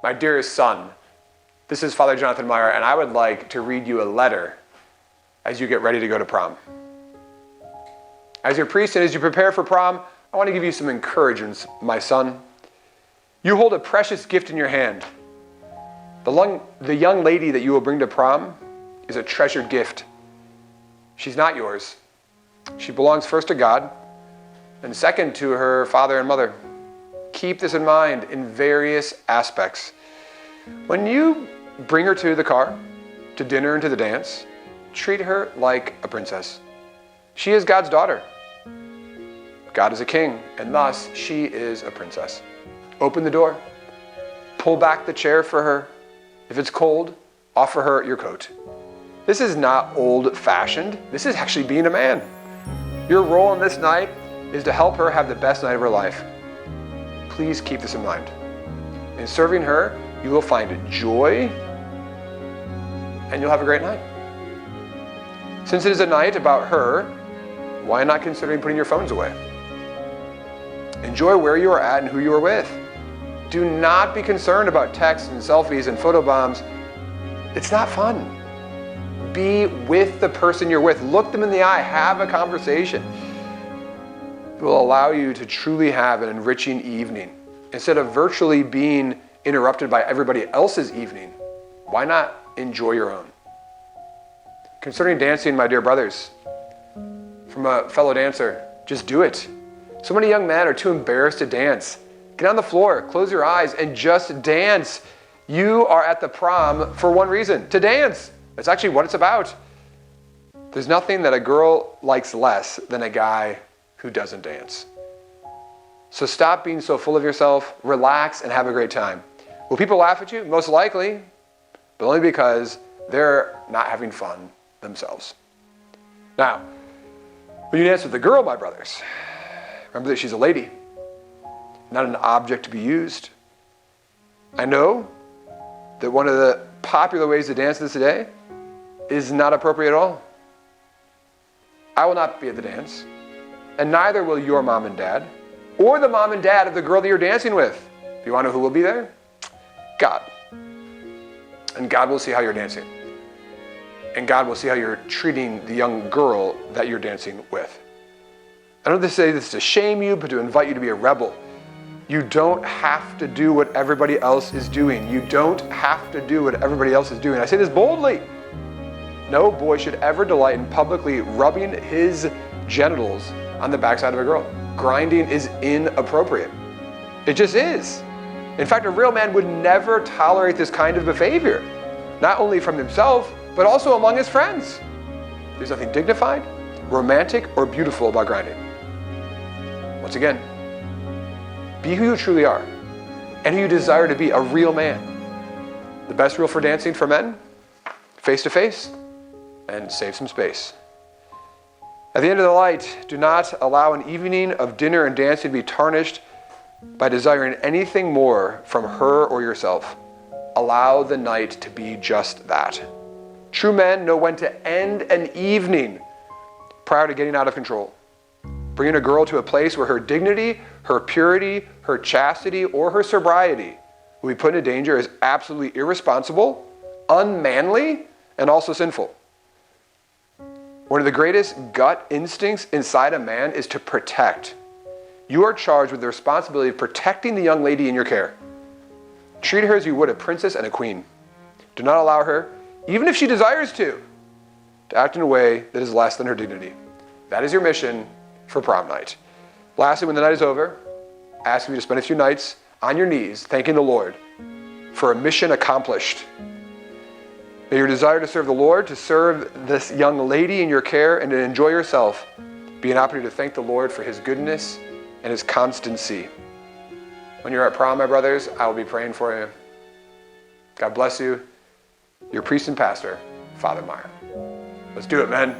My dearest son, this is Father Jonathan Meyer, and I would like to read you a letter as you get ready to go to prom. As your priest and as you prepare for prom, I want to give you some encouragements, my son. You hold a precious gift in your hand. The young lady that you will bring to prom is a treasured gift. She's not yours. She belongs first to God and second to her father and mother. Keep this in mind in various aspects. When you bring her to the car, to dinner and to the dance, treat her like a princess. She is God's daughter. God is a king, and thus she is a princess. Open the door. Pull back the chair for her. If it's cold, offer her your coat. This is not old-fashioned. This is actually being a man. Your role in this night is to help her have the best night of her life. Please keep this in mind. In serving her, you will find joy, and you'll have a great night. Since it is a night about her, why not considering putting your phones away? Enjoy where you are at and who you are with. Do not be concerned about texts and selfies and photobombs. It's not fun. Be with the person you're with. Look them in the eye. Have a conversation. It will allow you to truly have an enriching evening. Instead of virtually being interrupted by everybody else's evening, why not enjoy your own? Concerning dancing, my dear brothers, from a fellow dancer, just do it. So many young men are too embarrassed to dance. Get on the floor, close your eyes, and just dance. You are at the prom for one reason, to dance. That's actually what it's about. There's nothing that a girl likes less than a guy who doesn't dance. So stop being so full of yourself, relax, and have a great time. Will people laugh at you? Most likely, but only because they're not having fun themselves. Now, when you dance with a girl, my brothers, remember that she's a lady, not an object to be used. I know that one of the popular ways to dance this today is not appropriate at all. I will not be at the dance, and neither will your mom and dad, or the mom and dad of the girl that you're dancing with. Do you want to know who will be there? God. And God will see how you're dancing. And God will see how you're treating the young girl that you're dancing with. I don't say this to shame you, but to invite you to be a rebel. You don't have to do what everybody else is doing. You don't have to do what everybody else is doing. I say this boldly. No boy should ever delight in publicly rubbing his genitals on the backside of a girl. Grinding is inappropriate. It just is. In fact, a real man would never tolerate this kind of behavior, not only from himself, but also among his friends. There's nothing dignified, romantic, or beautiful about grinding. Once again, be who you truly are and who you desire to be, a real man. The best rule for dancing for men, face to face, and save some space. At the end of the night, do not allow an evening of dinner and dancing to be tarnished by desiring anything more from her or yourself. Allow the night to be just that. True men know when to end an evening prior to getting out of control. Bringing a girl to a place where her dignity, her purity, her chastity, or her sobriety will be put into danger is absolutely irresponsible, unmanly, and also sinful. One of the greatest gut instincts inside a man is to protect. You are charged with the responsibility of protecting the young lady in your care. Treat her as you would a princess and a queen. Do not allow her, even if she desires to act in a way that is less than her dignity. That is your mission for prom night. Lastly, when the night is over, I ask you to spend a few nights on your knees thanking the Lord for a mission accomplished. May your desire to serve the Lord, to serve this young lady in your care, and to enjoy yourself be an opportunity to thank the Lord for his goodness and his constancy. When you're at prom, my brothers, I will be praying for you. God bless you. Your priest and pastor, Father Meyer. Let's do it, men.